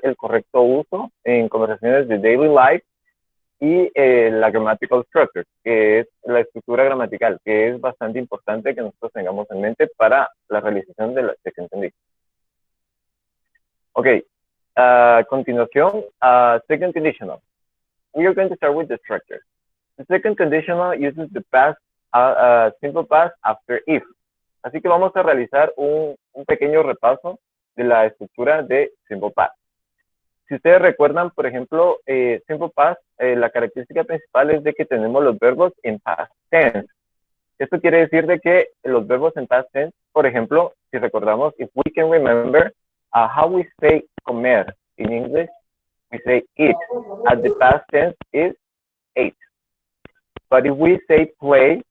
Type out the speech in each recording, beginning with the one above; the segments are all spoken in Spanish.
el correcto uso en conversaciones de daily life y la grammatical structure, que es la estructura gramatical, que es bastante importante que nosotros tengamos en mente para la realización de la second condition. Ok, continuación, second conditional. We are going to start with the structure. The second conditional uses the past, simple past after if. Así que vamos a realizar un pequeño repaso de la estructura de simple past. Si ustedes recuerdan, por ejemplo, simple past, la característica principal es de que tenemos los verbos en past tense. Esto quiere decir de que los verbos en past tense, por ejemplo, si recordamos, if we can remember how we say comer in English, we say eat. At the past tense is ate. But if we say play,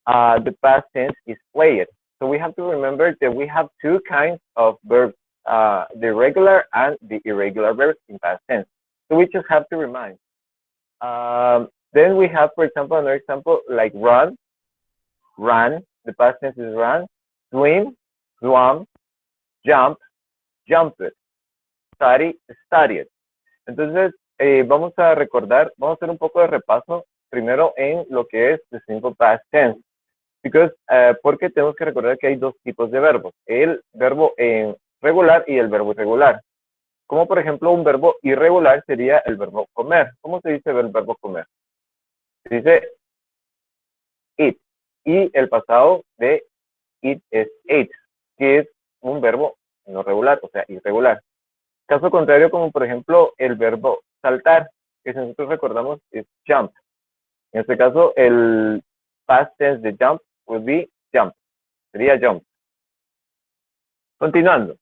the past tense is played. So we have to remember that we have two kinds of verbs, the regular and the irregular verbs in past tense. So we just have to remind. Then we have, for example, another example like run, ran, the past tense is run, swim, swam, jump, jumped, study, studied. Entonces, vamos a recordar, vamos a hacer un poco de repaso primero en lo que es the simple past tense. Porque tenemos que recordar que hay dos tipos de verbos, el verbo regular y el verbo irregular. Como por ejemplo un verbo irregular sería el verbo comer. ¿Cómo se dice el verbo comer? Se dice eat. Y el pasado de eat es ate, que es un verbo no regular, o sea, irregular. Caso contrario, como por ejemplo el verbo saltar, que si nosotros recordamos es jump. En este caso, el past tense de jump would be jump. Sería jump. Continuando.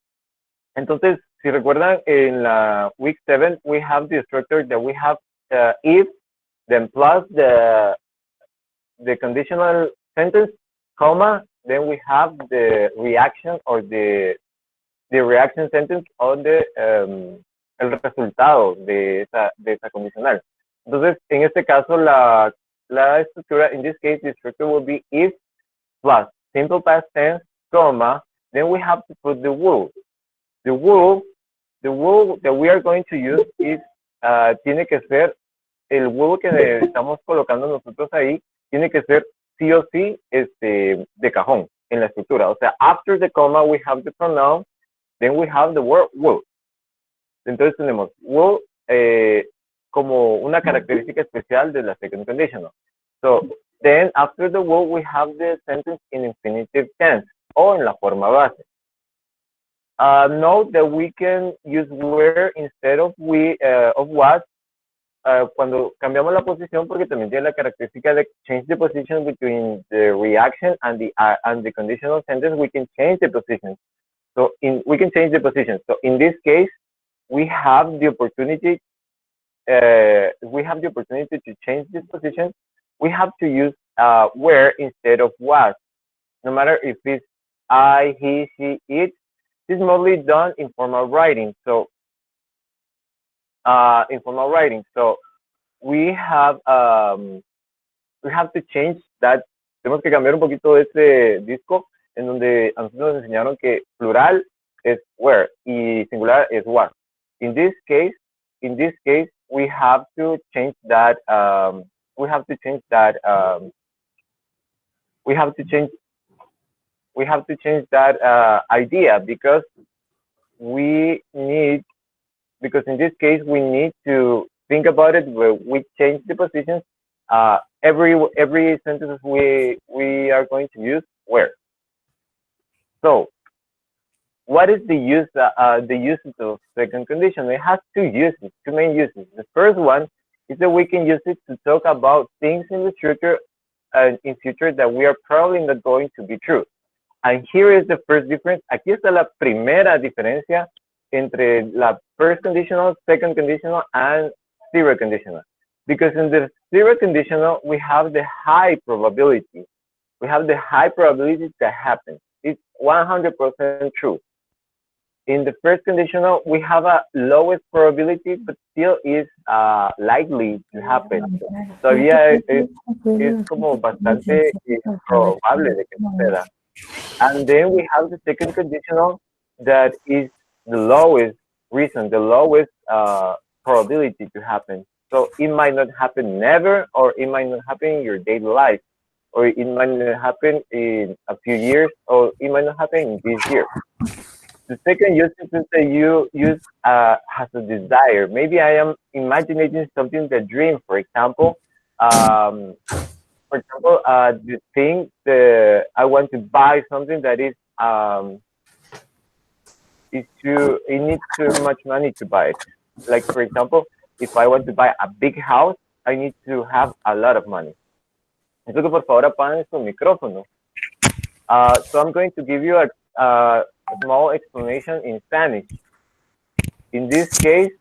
Entonces, si recuerdan, en la week 7, we have the structure that we have if, then plus the conditional sentence, comma, then we have the reaction or the reaction sentence on the el resultado de esa condicional. Entonces, en este caso, la estructura, in this case, the structure will be if plus simple past tense, comma, then we have to put the will. The will that we are going to use is, tiene que ser, el will que estamos colocando nosotros ahí, tiene que ser sí o sí de cajón en la estructura. O sea, after the comma we have the pronoun, then we have the word will. Entonces tenemos will como una característica especial de la second conditional. So, then after the will we have the sentence in infinitive tense o en la forma base. Note that we can use where instead of was cuando cambiamos la posición, porque también tiene la característica de change the position between the reaction and the conditional sentence. We can change the position. So we can change the position. So in this case, we have the opportunity. To change this position. We have to use where instead of was. No matter if it's I, he, she, it. This is mostly done in formal writing. So we have to change that. Tenemos que cambiar un poquito de este disco en donde a nosotros nos enseñaron que plural es where y singular es was. In this case, we have to change that. We have to change that idea because in this case we need to think about it where we change the positions. Every sentence we are going to use where. So what is the use of second condition? It has two main uses. The first one is that we can use it to talk about things in the future that we are probably not going to be true. And here is the first difference. Aquí está la primera diferencia entre la first conditional, second conditional, and zero conditional. Because in the zero conditional, we have the high probability. We have the high probability that happens. It's 100% true. In the first conditional, we have a lowest probability, but still is likely to happen. Todavía es como bastante probable de que suceda. And then we have the second conditional that is the lowest reason, the lowest probability to happen. So it might not happen never, or it might not happen in your daily life, or it might not happen in a few years, or it might not happen in this year. The second use is that you use has a desire. Maybe I am imagining something, the dream, for example. The thing that I want to buy something that it needs too much money to buy it. Like, for example, if I want to buy a big house, I need to have a lot of money. Eso que por favor apaguen su micrófono. So I'm going to give you a small explanation in Spanish. In this case,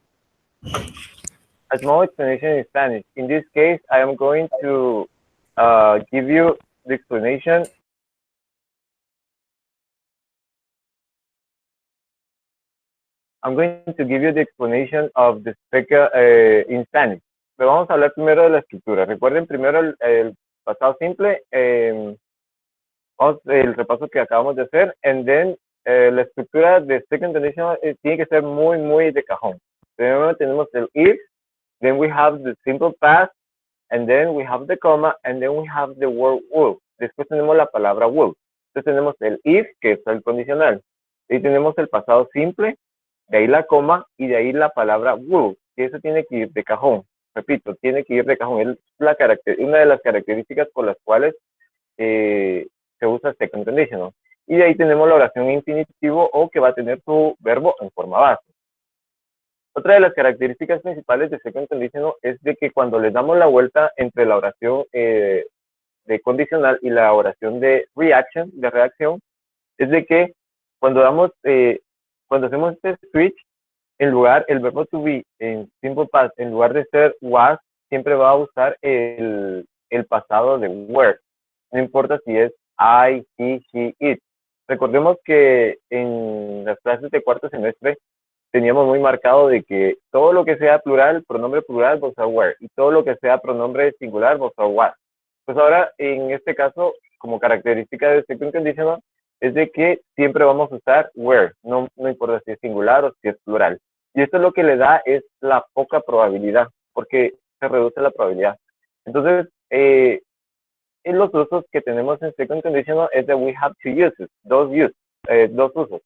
a small explanation in Spanish. In this case, I am going to give you the explanation. I'm going to give you the explanation of the speaker in Spanish. Pero vamos a hablar primero de la estructura. Recuerden primero el pasado simple, el repaso que acabamos de hacer, and then la estructura de second conditional tiene que ser muy, muy de cajón. Primero tenemos el if, then we have the simple past, and then we have the comma, and then we have the word will. Después tenemos la palabra will. Entonces tenemos el if, que es el condicional. Y tenemos el pasado simple, de ahí la coma, y de ahí la palabra will, que eso tiene que ir de cajón. Repito, tiene que ir de cajón. Es una de las características por las cuales se usa second conditional. Y de ahí tenemos la oración infinitivo o que va a tener su verbo en forma base. Otra de las características principales de second conditional es de que cuando le damos la vuelta entre la oración de condicional y la oración de reacción, es de que cuando hacemos este switch, el verbo to be en simple past, en lugar de ser was, siempre va a usar el pasado de were. No importa si es I, he, she, it. Recordemos que en las clases de cuarto semestre teníamos muy marcado de que todo lo que sea plural, pronombre plural, va a usar were, y todo lo que sea pronombre singular va a usar was. Pues ahora, en este caso, como característica de second conditional, es de que siempre vamos a usar were, no importa si es singular o si es plural. Y esto lo que le da es la poca probabilidad, porque se reduce la probabilidad. Entonces, en los usos que tenemos en second conditional es that we have two uses, dos usos.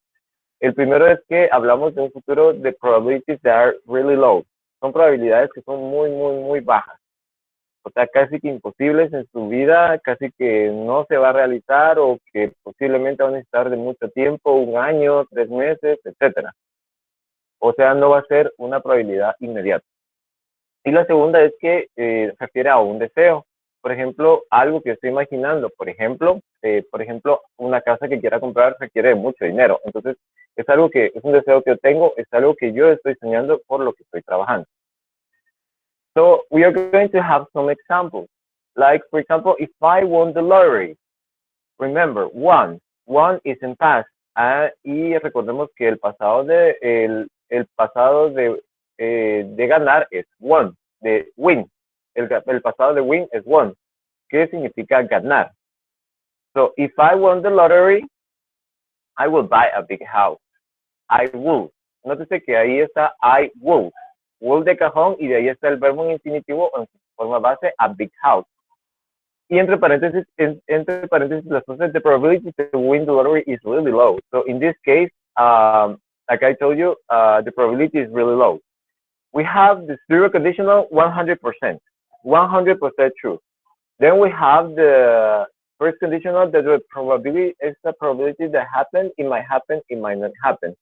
El primero es que hablamos de un futuro de probabilities that are really low. Son probabilidades que son muy, muy, muy bajas. O sea, casi que imposibles en su vida, casi que no se va a realizar o que posiblemente van a necesitar de mucho tiempo, 1 año, 3 meses, etc. O sea, no va a ser una probabilidad inmediata. Y la segunda es que refiere a un deseo. Por ejemplo, algo que estoy imaginando, por ejemplo, una casa que quiera comprar requiere de mucho dinero. Entonces, es un deseo que yo tengo, es algo que yo estoy soñando por lo que estoy trabajando. So, we are going to have some examples. Like, for example, if I won the lottery, remember, one is in past. Y recordemos que el pasado de ganar es won, de win. El pasado de win es won, que significa ganar. So, if I won the lottery, I will buy a big house. I will. Nótese que ahí está I will. Will de cajón, y de ahí está el verbo en infinitivo en forma base, a big house. Y entre paréntesis, las cosas, the probability to win the lottery is really low. So in this case, like I told you, the probability is really low. We have the zero conditional 100%, 100% true. Then we have the first conditional that the probability is the probability that happened, it might happen, it might not happen.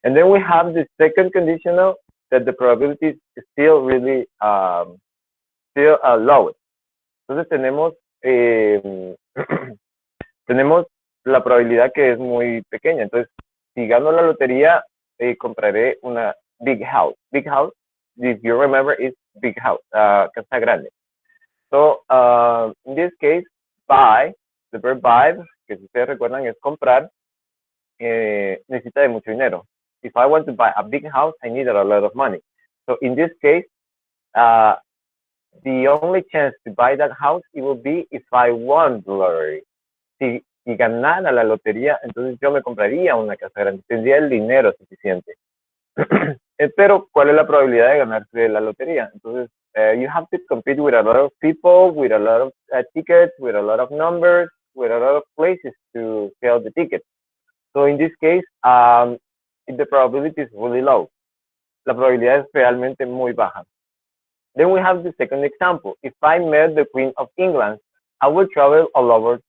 And then we have the second conditional that the probability is still really low. Entonces tenemos la probabilidad que es muy pequeña. Entonces, si gano la lotería, compraré una big house. Big house, if you remember, is big house, casa grande. So, in this case, buy, the verb buy, que si ustedes recuerdan es comprar, necesita de mucho dinero. If I want to buy a big house, I need a lot of money. So in this case, the only chance to buy that house, it will be if I won the lottery. Si ganara la lotería, entonces yo me compraría una casa grande, tendría el dinero suficiente. Pero, ¿cuál es la probabilidad de ganarse la lotería? Entonces, you have to compete with a lot of people, with a lot of tickets, with a lot of numbers, with a lot of places to sell the tickets. So in this case, the probability is really low. La probabilidad es realmente muy baja. Then we have the second example. If I met the Queen of England, I will travel all over.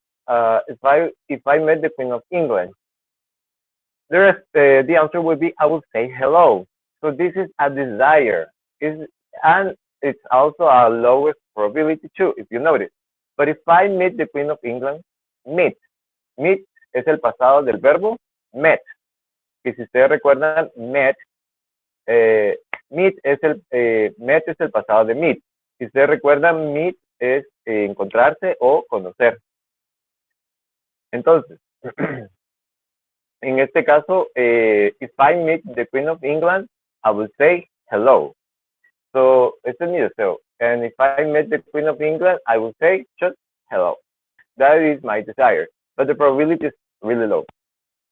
If I met the Queen of England, the answer would be I will say hello. So this is a desire, and it's also a lowest probability too, if you notice. But if I meet the Queen of England, meet es el pasado del verbo met. Que si ustedes recuerdan, met es el pasado de meet. Si ustedes recuerdan, meet es encontrarse o conocer. Entonces, en este caso, if I meet the Queen of England, I will say hello. So, este es mi deseo. And if I met the Queen of England, I will say just hello. That is my desire. But the probability is really low.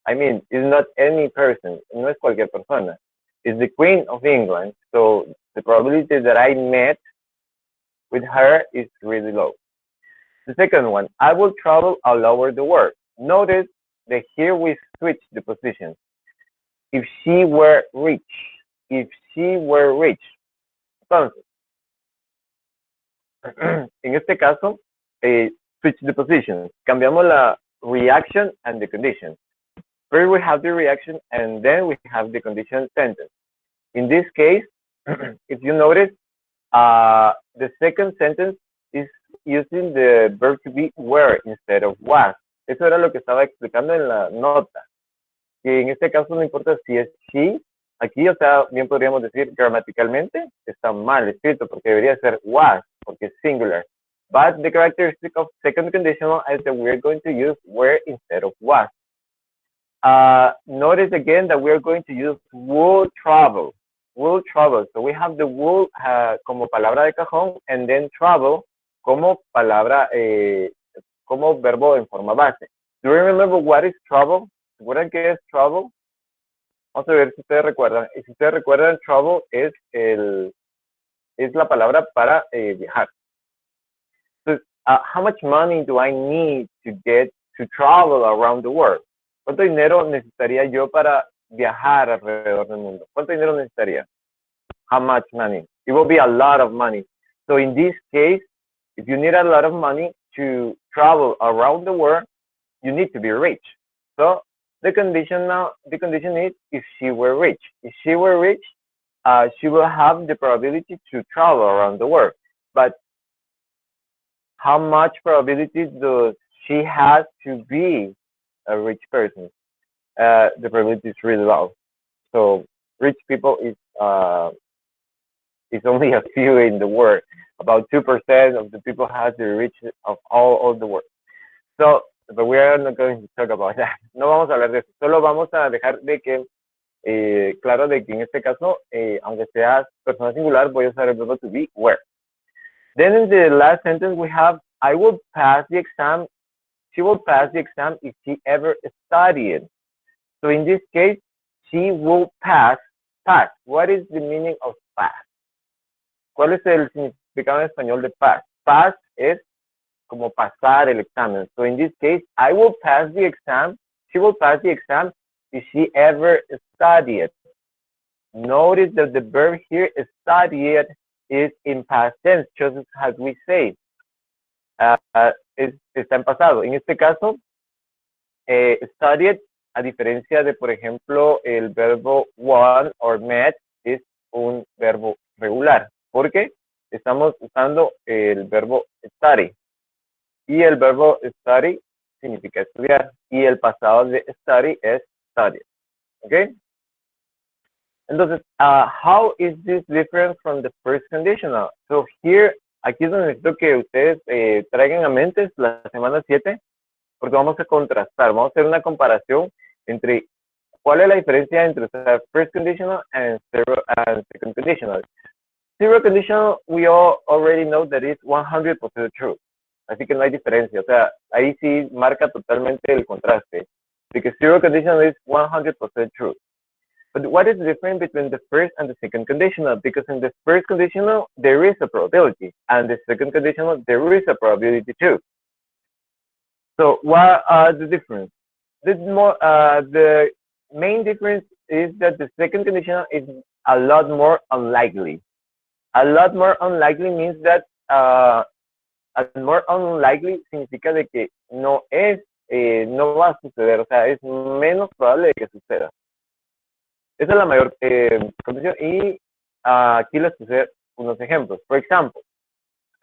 I mean, it's not any person. No es cualquier persona. It's the Queen of England. So, the probability that I met with her is really low. The second one, I will travel all over the world. Notice that here we switch the positions. If she were rich. If she were rich. Entonces, en este caso, switch the positions. Cambiamos la reaction and the condition. First we have the reaction and then we have the condition sentence. In this case, if you notice, the second sentence is using the verb to be were instead of was. Eso era lo que estaba explicando en la nota. Que en este caso no importa si es she, aquí, o sea, bien podríamos decir gramaticalmente está mal escrito porque debería ser was, porque es singular. But the characteristic of second conditional is that we're going to use were instead of was. Notice again that we're going to use will travel. Will travel. So we have the will como palabra de cajón and then travel como palabra, como verbo en forma base. Do you remember what is travel? ¿Recuerdan qué es travel? Vamos a ver si ustedes recuerdan. Y si ustedes recuerdan, travel es la palabra para viajar. So, how much money do I need to get to travel around the world? ¿Cuánto dinero necesitaría yo para viajar alrededor del mundo? ¿Cuánto dinero necesitaría? How much money? It will be a lot of money. So in this case, if you need a lot of money to travel around the world, you need to be rich. So the condition is if she were rich. If she were rich, she will have the probability to travel around the world. But how much probability does she have to be a rich person? The probability is really low. So rich people is only a few in the world. About 2% of the people have the richest of all the world. So, but we are not going to talk about that. No vamos a hablar de eso. Solo vamos a dejar de que, claro, de que en este caso, aunque sea persona singular, voy a usar el verbo to be, were. Then in the last sentence we have, I will pass the exam. She will pass the exam if she ever studied. So in this case, she will pass. Pass. What is the meaning of pass? ¿Cuál es el significado en español de pass? Pass es como pasar el examen. So in this case, I will pass the exam. She will pass the exam if she ever studied. Notice that the verb here, studied, is in past tense, just as we say. Está en pasado. En este caso, studied, a diferencia de, por ejemplo, el verbo won or met, es un verbo regular. Porque estamos usando el verbo study. Y el verbo study significa estudiar. Y el pasado de study es studied. ¿Ok? Entonces, how is this different from the first conditional? So here, aquí es donde necesito que ustedes traigan a mente la semana 7, porque vamos a contrastar, vamos a hacer una comparación entre cuál es la diferencia entre first conditional and second conditional. Zero conditional, we all already know that it's 100% true. Así que no hay diferencia. O sea, ahí sí marca totalmente el contraste. Because zero conditional is 100% true. But what is the difference between the first and the second conditional? Because in the first conditional, there is a probability, and the second conditional, there is a probability too. So what are the difference? The main difference is that the second conditional is a lot more unlikely. A lot more unlikely means that more unlikely significa de que no va a suceder, o sea, es menos probable de que suceda. Esa es la mayor condición y aquí les puse unos ejemplos. For example,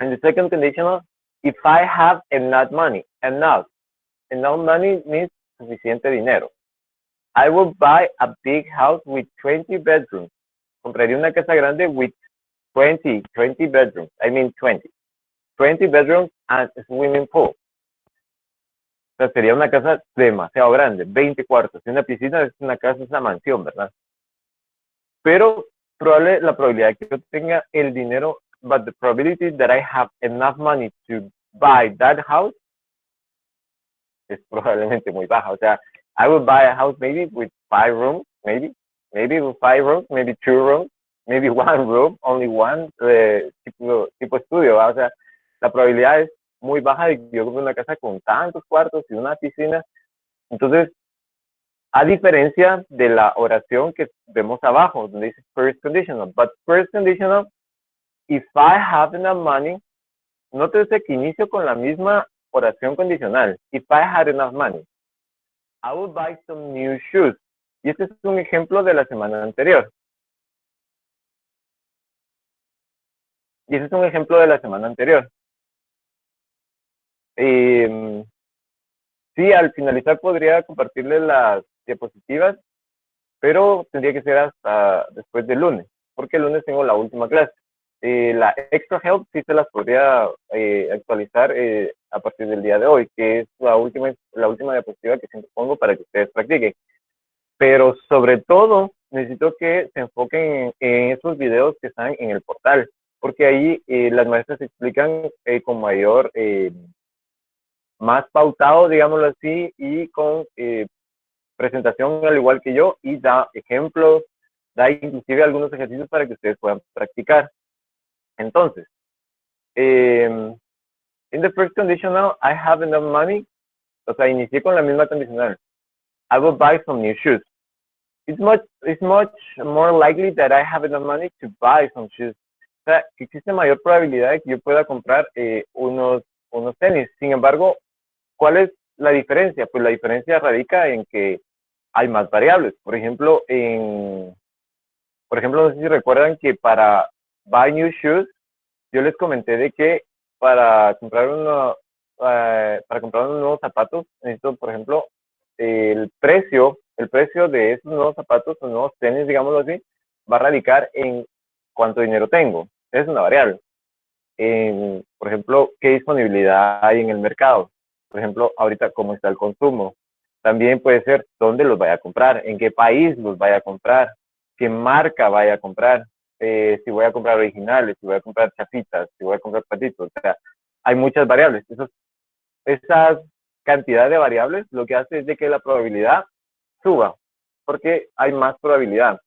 in the second conditional, if I have enough money means suficiente dinero. I will buy a big house with 20 bedrooms. Compraría una casa grande with 20 bedrooms. I mean 20 bedrooms and a swimming pool. O sea, sería una casa demasiado grande, 20 cuartos. Y una piscina es una casa, es una mansión, ¿verdad? Pero la probabilidad que yo tenga el dinero, but the probability that I have enough money to buy that house es probablemente muy baja. O sea, I would buy a house maybe with 5 rooms, maybe with 5 rooms, maybe 2 rooms, maybe 1 room, only one, tipo estudio, ¿va? O sea, la probabilidad es muy baja de que yo compre una casa con tantos cuartos y una piscina. Entonces, a diferencia de la oración que vemos abajo, donde dice first conditional. But first conditional, if I have enough money, nótese que inicio con la misma oración condicional. If I had enough money, I would buy some new shoes. Y este es un ejemplo de la semana anterior. Sí, al finalizar podría compartirles las diapositivas, pero tendría que ser hasta después del lunes, porque el lunes tengo la última clase. La extra help sí se las podría actualizar a partir del día de hoy, que es la última diapositiva que siempre pongo para que ustedes practiquen. Pero sobre todo, necesito que se enfoquen en esos videos que están en el portal, porque ahí las maestras explican con mayor, más pautado, digámoslo así, y con presentación al igual que yo, y da ejemplos, da inclusive algunos ejercicios para que ustedes puedan practicar. Entonces, in the first conditional, I have enough money. O sea, inicié con la misma condicional. I will buy some new shoes. It's much more likely that I have enough money to buy some shoes. O sea, existe mayor probabilidad de que yo pueda comprar unos tenis. Sin embargo, ¿cuál es la diferencia? Pues la diferencia radica en que hay más variables. Por ejemplo, no sé si recuerdan que para buy new shoes, yo les comenté de que para comprar unos nuevos zapatos, necesito, por ejemplo, el precio de esos nuevos zapatos o nuevos tenis, digámoslo así, va a radicar en cuánto dinero tengo. Es una variable. Por ejemplo, qué disponibilidad hay en el mercado. Por ejemplo, ahorita cómo está el consumo. También puede ser dónde los vaya a comprar, en qué país los vaya a comprar, qué marca vaya a comprar, si voy a comprar originales, si voy a comprar chapitas, si voy a comprar patitos. O sea, hay muchas variables. Esas cantidad de variables lo que hace es de que la probabilidad suba, porque hay más probabilidad.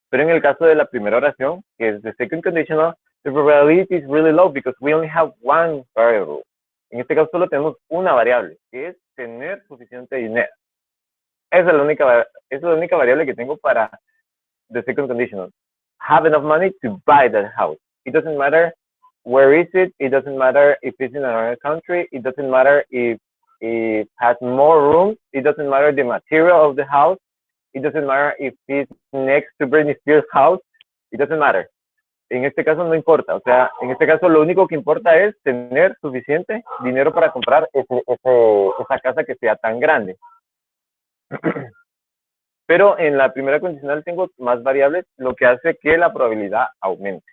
Pero en el caso de la primera oración, que es the second conditional, the probability is really low because we only have one variable. En este caso solo tenemos una variable, que es tener suficiente dinero. Esa es la única variable que tengo para the second conditional. Have enough money to buy that house. It doesn't matter where is it. It doesn't matter if it's in another country. It doesn't matter if it has more rooms. It doesn't matter the material of the house. It doesn't matter if it's next to Britney Spears' house. It doesn't matter. En este caso no importa. O sea, en este caso lo único que importa es tener suficiente dinero para comprar esa casa que sea tan grande. Pero en la primera condicional tengo más variables, lo que hace que la probabilidad aumente.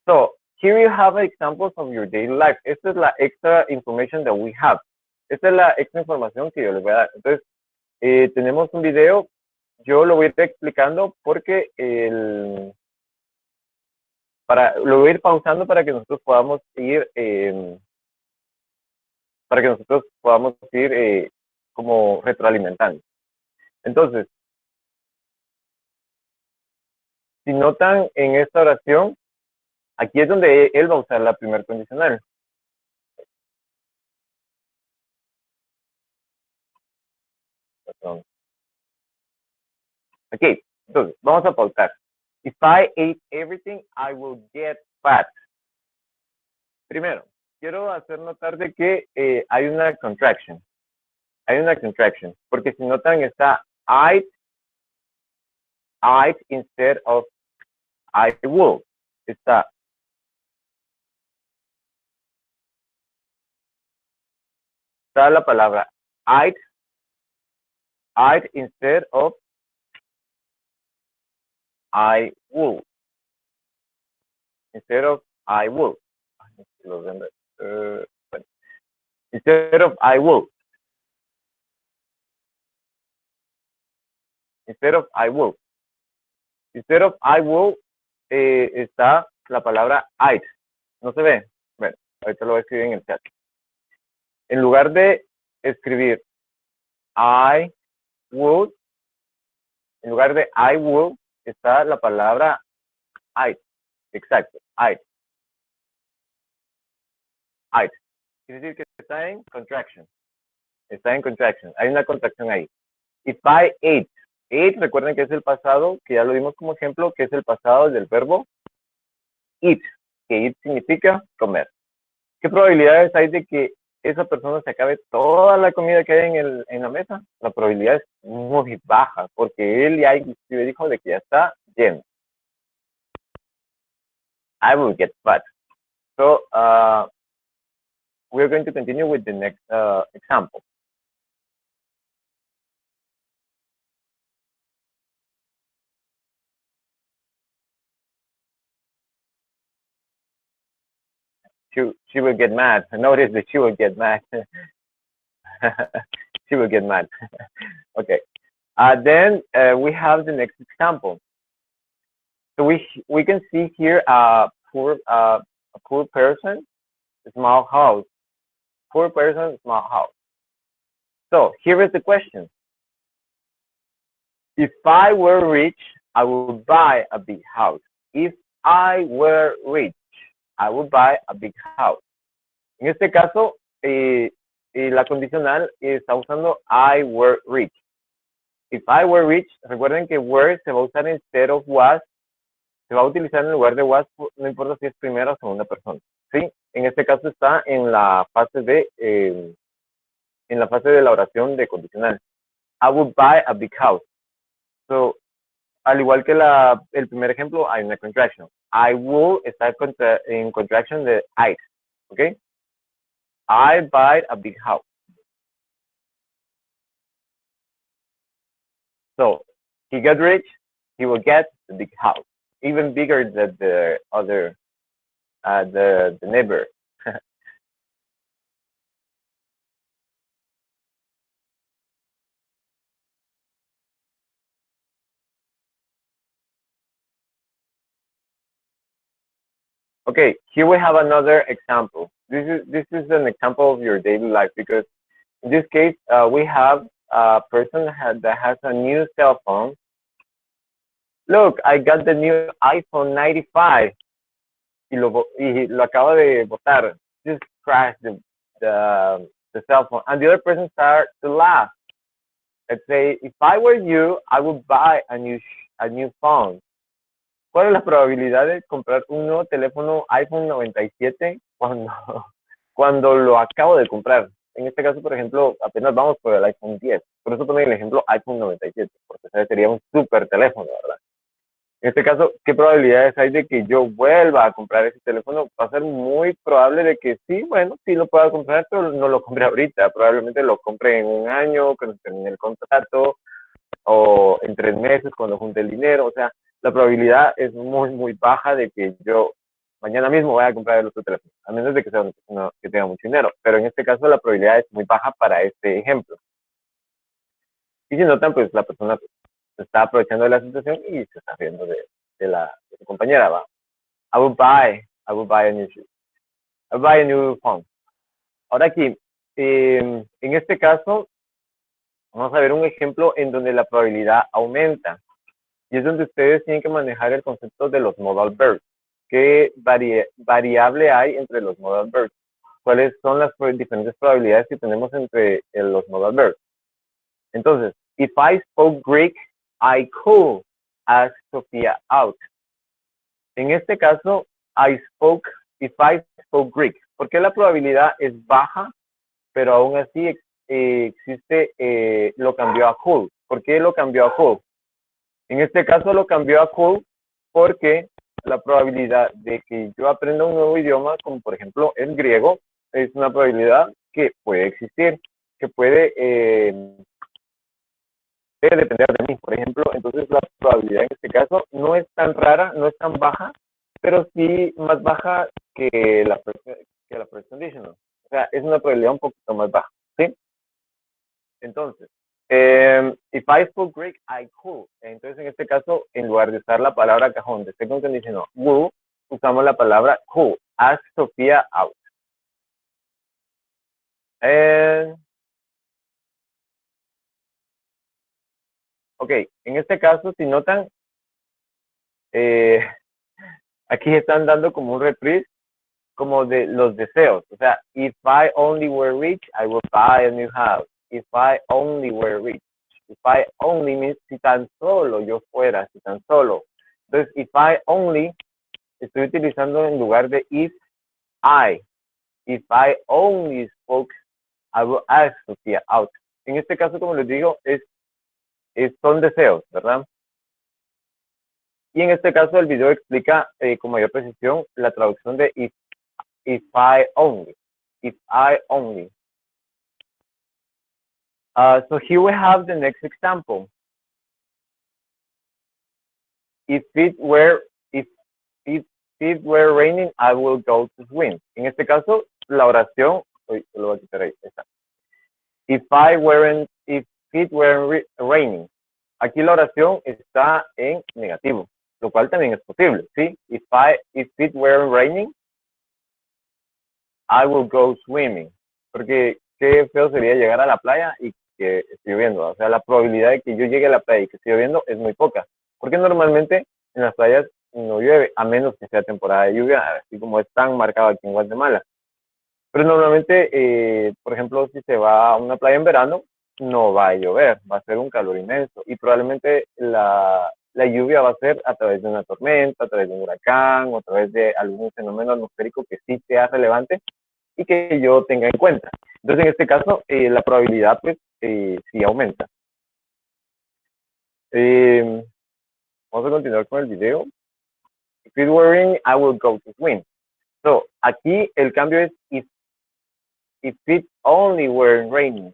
So, here you have examples of your daily life. Esta es la extra information that we have. Esta es la extra información que yo les voy a dar. Entonces, tenemos un video. Yo lo voy a ir explicando porque lo voy a ir pausando para que nosotros podamos ir como retroalimentando. Entonces, Si notan en esta oración, aquí es donde él va a usar la primer condicional. Perdón. Ok, entonces, vamos a pausar. If I ate everything, I will get fat. Primero, quiero hacer notar de que hay una contraction. Hay una contraction, porque si notan está I instead of I will. Está la palabra I instead of I will. Instead of I will. Instead of I will. Instead of I will. Instead of I will está la palabra I. ¿No se ve? Bueno, ahorita lo voy a escribir en el chat. En lugar de escribir I would, en lugar de I will, está la palabra I. Exacto, I. I. Quiere decir que está en contraction. Está en contraction. Hay una contracción ahí. If I ate. Ate, recuerden que es el pasado, que ya lo vimos como ejemplo, que es el pasado del verbo eat. Que eat significa comer. ¿Qué probabilidades hay de que esa persona se acabe toda la comida que hay en la mesa? La probabilidad es muy baja, porque él ya inclusive dijo de que ya está lleno. I will get fat. So, we're going to continue with the next example. She will get mad. Notice that she will get mad. She will get mad. Okay. Then we have the next example. So we can see here a poor person, small house. Poor person, small house. So here is the question. If I were rich, I would buy a big house. If I were rich, I would buy a big house. En este caso, la condicional está usando I were rich. If I were rich, recuerden que were se va a usar instead of was, se va a utilizar en lugar de was, no importa si es primera o segunda persona. ¿Sí? En este caso está en la fase de la oración de condicional. I would buy a big house. So, al igual que el primer ejemplo, hay una contraction. I will está en contraction de I. ¿Ok? I buy a big house. So, he got rich, he will get a big house. Even bigger than the other, the neighbor. Okay, here we have another example. This is an example of your daily life because in this case we have a person that has a new cell phone. Look, I got the new iPhone 95 y lo acaba de botar. Just crashed the cell phone, and the other person started to laugh. Let's say, if I were you, I would buy a new phone. ¿Cuál es la probabilidad de comprar un nuevo teléfono iPhone 97 cuando lo acabo de comprar? En este caso, por ejemplo, apenas vamos por el iPhone 10. Por eso tomé el ejemplo iPhone 97, porque sería un súper teléfono, ¿verdad? En este caso, ¿qué probabilidades hay de que yo vuelva a comprar ese teléfono? Va a ser muy probable de que sí, bueno, sí lo pueda comprar, pero no lo compre ahorita. Probablemente lo compre en un año, cuando termine el contrato, o en 3 meses, cuando junte el dinero. O sea, la probabilidad es muy, muy baja de que yo mañana mismo vaya a comprar el otro teléfono, a menos de que que tenga mucho dinero. Pero en este caso, la probabilidad es muy baja para este ejemplo. Y si notan, pues la persona se está aprovechando de la situación y se está riendo de su compañera, ¿va? I will buy a new shoe. I will buy a new phone. Ahora aquí, en este caso, vamos a ver un ejemplo en donde la probabilidad aumenta. y es donde ustedes tienen que manejar el concepto de los modal verbs. ¿Qué variable hay entre los modal verbs? ¿Cuáles son las diferentes probabilidades que tenemos entre los modal verbs? Entonces, if I spoke Greek, I could ask Sofía out. En este caso, if I spoke Greek. ¿Por qué la probabilidad es baja, pero aún así existe, lo cambió a could? ¿Por qué lo cambió a could? En este caso lo cambió a could porque la probabilidad de que yo aprenda un nuevo idioma, como por ejemplo el griego, es una probabilidad que puede existir, que puede depender de mí, por ejemplo. Entonces la probabilidad en este caso no es tan rara, no es tan baja, pero sí más baja que la first conditional. O sea, es una probabilidad un poquito más baja, ¿sí? Entonces, if I spoke Greek, I could. Entonces, en este caso, en lugar de usar la palabra cajón de second conditional will, usamos la palabra could. Ask Sofía out. Ok, en este caso, si notan, aquí están dando como un reprise como de los deseos. O sea, if I only were rich, I would buy a new house. If I only were rich. If I only means si tan solo yo fuera, si tan solo. Entonces, if I only, estoy utilizando en lugar de if I. If I only spoke, I would ask Sofía out. En este caso, como les digo, son deseos, ¿verdad? Y en este caso, el video explica con mayor precisión la traducción de if I only. If I only. So here we have the next example. If it were raining, I will go to swim. En este caso, la oración, lo voy a quitar ahí, está. If it were raining. Aquí la oración está en negativo, lo cual también es posible, ¿sí? If it were raining, I will go swimming. Porque qué feo sería llegar a la playa y que esté lloviendo. O sea, la probabilidad de que yo llegue a la playa y que esté lloviendo es muy poca. Porque normalmente en las playas no llueve, a menos que sea temporada de lluvia, así como es tan marcado aquí en Guatemala. Pero normalmente, por ejemplo, si se va a una playa en verano, no va a llover, va a ser un calor inmenso. Y probablemente la lluvia va a ser a través de una tormenta, a través de un huracán, o a través de algún fenómeno atmosférico que sí sea relevante y que yo tenga en cuenta. Entonces, en este caso, la probabilidad, pues, sí aumenta. Vamos a continuar con el video. If it's raining, I will go to swim. So, aquí el cambio es if it only were raining.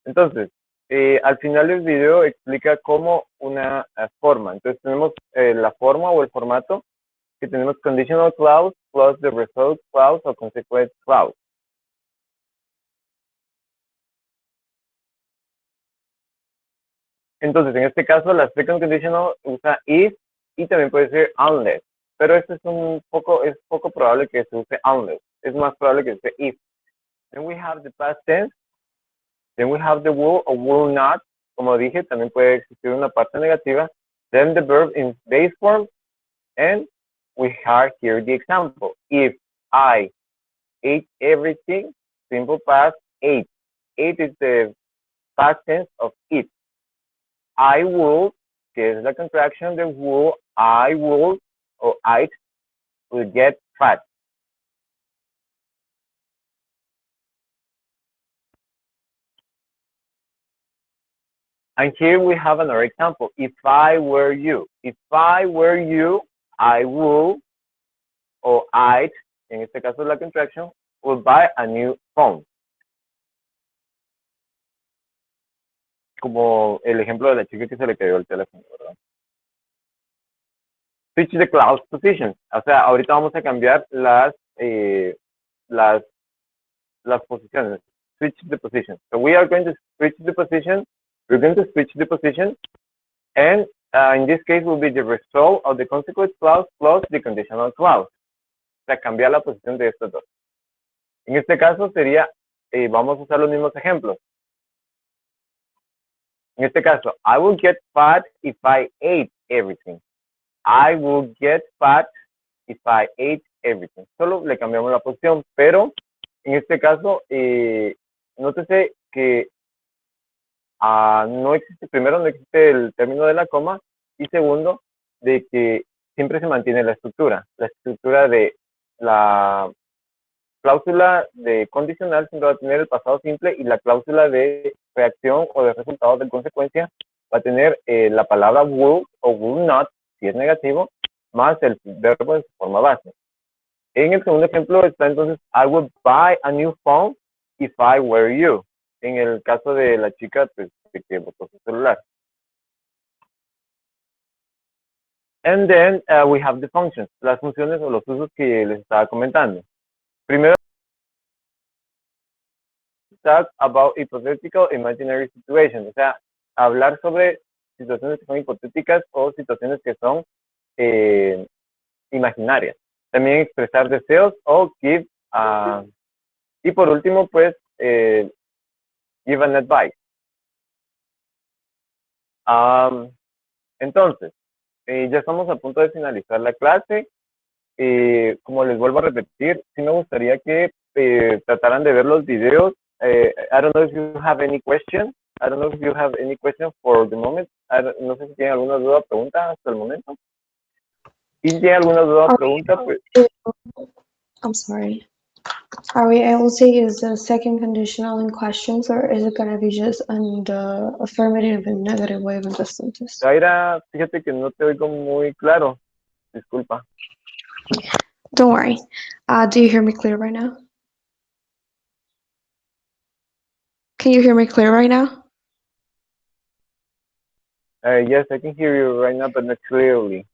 Entonces, al final del video explica cómo una forma. Entonces tenemos la forma o el formato que tenemos conditional clause plus the result clause o consequent clause. Entonces, en este caso, la second conditional usa if y también puede ser unless. Pero esto es poco probable que se use unless. Es más probable que se use if. Then we have the past tense. Then we have the will or will not. Como dije, también puede existir una parte negativa. Then the verb in base form. And we have here the example. If I ate everything, simple past, ate. Ate is the past tense of eat. I will, que es la contraction de will, I will, or I will get fat. And here we have another example. If I were you, if I were you, I will, or I'd, en este caso la contraction, will buy a new phone. Como el ejemplo de la chica que se le cayó el teléfono, ¿verdad? Switch the clause positions. O sea, ahorita vamos a cambiar las posiciones. switch the position. So we are going to switch the position. We're going to switch the position, and in this case will be the result of the consequent clause plus the conditional clause. O sea, cambiar la posición de estos dos. En este caso sería, vamos a usar los mismos ejemplos. En este caso, I will get fat if I ate everything. I will get fat if I ate everything. Solo le cambiamos la posición, pero en este caso, nótese que no existe, primero no existe el término de la coma, y segundo, de que siempre se mantiene la estructura de la cláusula de condicional siempre va a tener el pasado simple, y la cláusula de reacción o de resultado de consecuencia va a tener la palabra will o will not, si es negativo, más el verbo en su forma base. En el segundo ejemplo está entonces, I would buy a new phone if I were you. En el caso de la chica, pues, que botó su celular. And then we have the functions, las funciones o los usos que les estaba comentando. Primero, talk about hypothetical imaginary situations, o sea, hablar sobre situaciones que son hipotéticas o situaciones que son imaginarias. También expresar deseos o give, y por último, pues, give an advice. Entonces, ya estamos a punto de finalizar la clase. Como les vuelvo a repetir, sí me gustaría que trataran de ver los videos. I don't know if you have any question. I don't know if you have any question for the moment. No sé si tienen alguna duda o pregunta hasta el momento. Si tienen alguna duda o pregunta, pues... I'm sorry. Are we able to use the second conditional in questions, or is it going to be just on the affirmative and negative way of the sentence? Zaira, fíjate que no te oigo muy claro. Disculpa. Don't worry. Do you hear me clear right now? Can you hear me clear right now? Yes, I can hear you right now, but not clearly.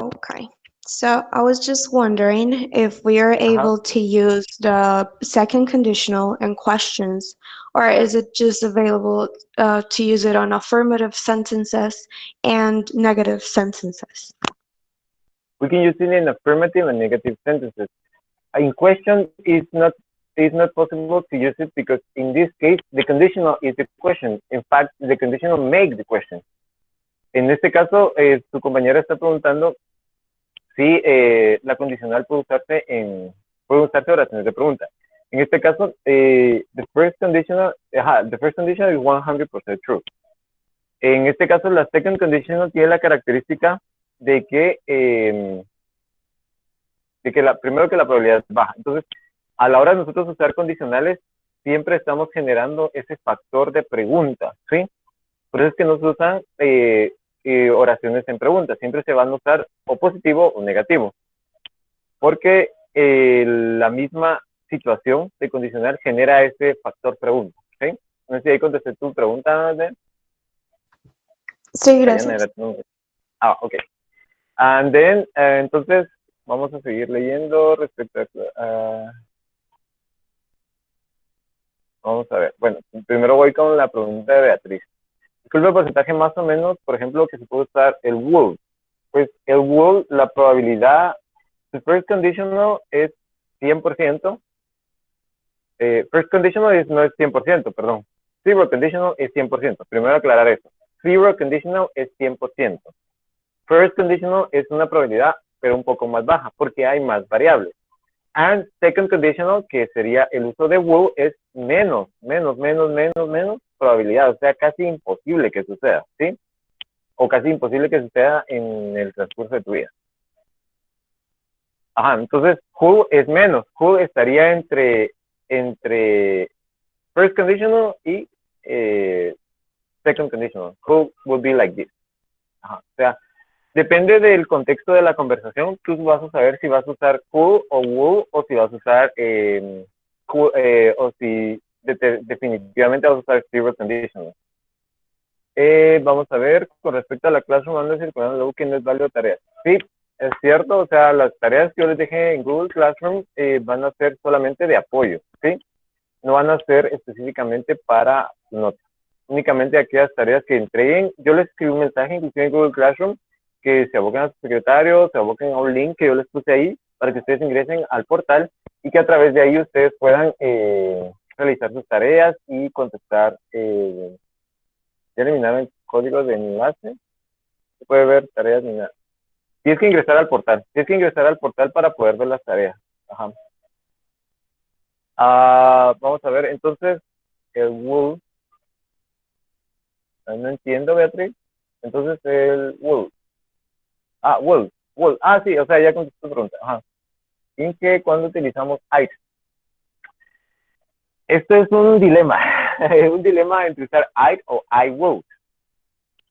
Okay. So I was just wondering if we are able to use the second conditional in questions, or is it just available to use it on affirmative sentences and negative sentences? We can use it in affirmative and negative sentences. In question, it's not possible to use it because in this case, the conditional is the question. In fact, the conditional makes the question. En este caso, su compañera está preguntando si la condicional puede usarse oraciones de pregunta. En este caso, the first conditional is 100% true. En este caso, la second conditional tiene la característica de que primero que la probabilidad es baja. Entonces, a la hora de nosotros usar condicionales, siempre estamos generando ese factor de pregunta, ¿sí? Por eso es que no se usan oraciones en pregunta. Siempre se van a usar o positivo o negativo. Porque la misma situación de condicional genera ese factor pregunta, ¿sí? No sé si ahí contesté tu pregunta, ¿de? Sí, gracias. Ok. And then, entonces, vamos a seguir leyendo respecto a... vamos a ver. Bueno, primero voy con la pregunta de Beatriz. ¿Cuál es el porcentaje más o menos, por ejemplo, que se puede usar el will? Pues el will, la probabilidad, the first conditional es 100%. First conditional no es 100%, perdón. Zero conditional es 100%. Primero aclarar eso. Zero conditional es 100%. First conditional es una probabilidad, pero un poco más baja, porque hay más variables. And second conditional, que sería el uso de will, es menos probabilidad, o sea, casi imposible que suceda, ¿sí? O casi imposible que suceda en el transcurso de tu vida. Entonces, who es menos. Who estaría entre first conditional y second conditional. Who would be like this. O sea, depende del contexto de la conversación, tú vas a saber si vas a usar who o will, o si vas a usar o si definitivamente vas a usar zero conditional. Vamos a ver, con respecto a la Classroom, ando circulando luego que no es válido tareas. Sí, es cierto, o sea, las tareas que yo les dejé en Google Classroom van a ser solamente de apoyo. ¿sí? No van a ser específicamente para notas. Únicamente aquellas tareas que entreguen. Yo les escribí un mensaje, inclusive en Google Classroom, que se aboquen a su secretario, se aboquen a un link que yo les puse ahí para que ustedes ingresen al portal y que a través de ahí ustedes puedan realizar sus tareas y contestar. Ya eliminaron el código de enlace. Se puede ver tareas ni nada. Tienes que ingresar al portal. Tienes que ingresar al portal para poder ver las tareas. Ajá. Vamos a ver, entonces, el will. No entiendo, Beatriz. Entonces, el will. Will. Sí, o sea, ya contesté tu pregunta. Ajá. ¿En qué cuando utilizamos it? Esto es un dilema. Es un dilema entre usar it o I will.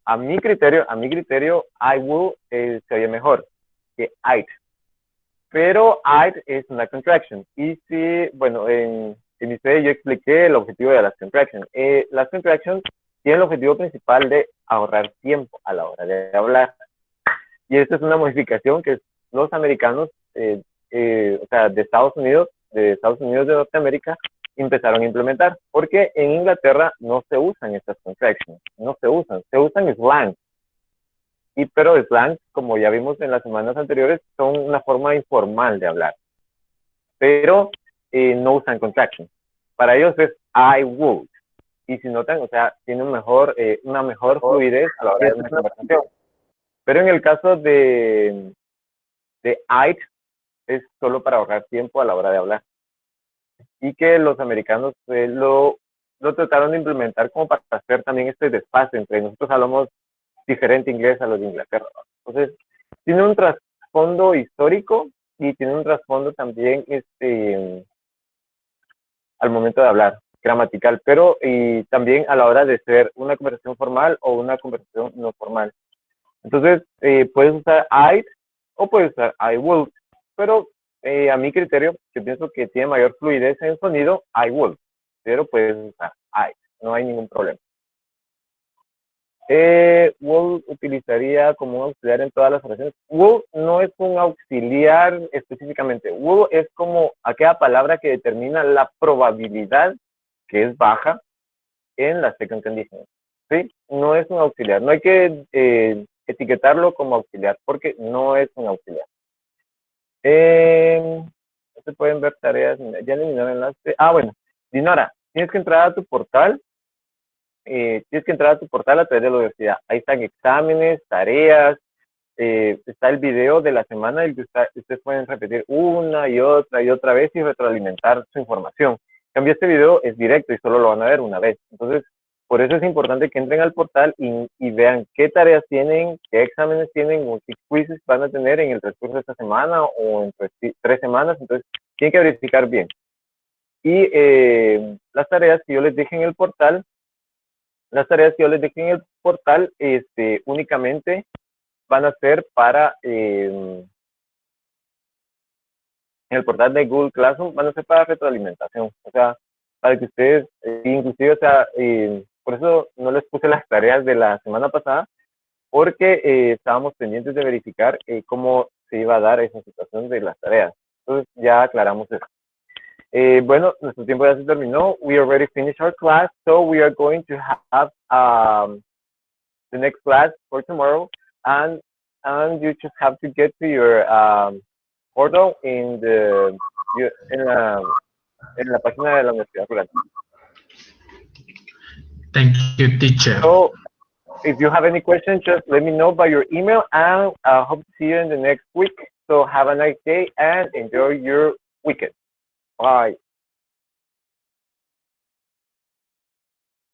A mi criterio, I will se oye mejor que it. Pero it es una contraction. Y si, bueno, en mi serie yo expliqué el objetivo de las contractions. Las contractions tienen el objetivo principal de ahorrar tiempo a la hora de hablar. Y esta es una modificación que los americanos, o sea, de Estados Unidos de Norteamérica, empezaron a implementar. Porque en Inglaterra no se usan estas contractions. No se usan. Se usan slang. Pero slang, como ya vimos en las semanas anteriores, son una forma informal de hablar. Pero no usan contractions. Para ellos es I would. Y si notan, o sea, tiene una mejor fluidez a la hora de una conversación. Pero en el caso de it, es solo para ahorrar tiempo a la hora de hablar. Y que los americanos lo trataron de implementar como para hacer también este desfase entre nosotros hablamos diferente inglés a los de Inglaterra. Entonces, tiene un trasfondo histórico y tiene un trasfondo también al momento de hablar, gramatical, pero y también a la hora de ser una conversación formal o una conversación no formal. Entonces, puedes usar I o puedes usar I will, pero a mi criterio, yo pienso que tiene mayor fluidez en el sonido I will, pero puedes usar I, no hay ningún problema. Will utilizaría como un auxiliar en todas las oraciones. Will no es un auxiliar específicamente. Will es como aquella palabra que determina la probabilidad, que es baja, en la second condition. ¿Sí? No es un auxiliar. No hay que etiquetarlo como auxiliar porque no es un auxiliar. Se pueden ver tareas. Ya eliminaron el enlace. Bueno. Dinora, tienes que entrar a tu portal. A través de la universidad. Ahí están exámenes, tareas, está el video de la semana y ustedes pueden repetir una y otra vez y retroalimentar su información. En cambio, este video es directo y solo lo van a ver una vez. Entonces, por eso es importante que entren al portal y vean qué tareas tienen, qué exámenes tienen o qué quizzes van a tener en el transcurso de esta semana o en 3 semanas. Entonces, tienen que verificar bien. Y las tareas que yo les dije en el portal, únicamente van a ser para, en el portal de Google Classroom, van a ser para retroalimentación. O sea, para que ustedes, inclusive, o sea, por eso no les puse las tareas de la semana pasada, porque estábamos pendientes de verificar cómo se iba a dar esa situación de las tareas. Entonces, ya aclaramos eso. Bueno, nuestro tiempo ya se terminó. We already finished our class, so we are going to have the next class for tomorrow, and you just have to get to your portal en la página de la Universidad Rural. Thank you, teacher. So, if you have any questions, just let me know by your email, and I hope to see you in the next week. So have a nice day and enjoy your weekend. Bye.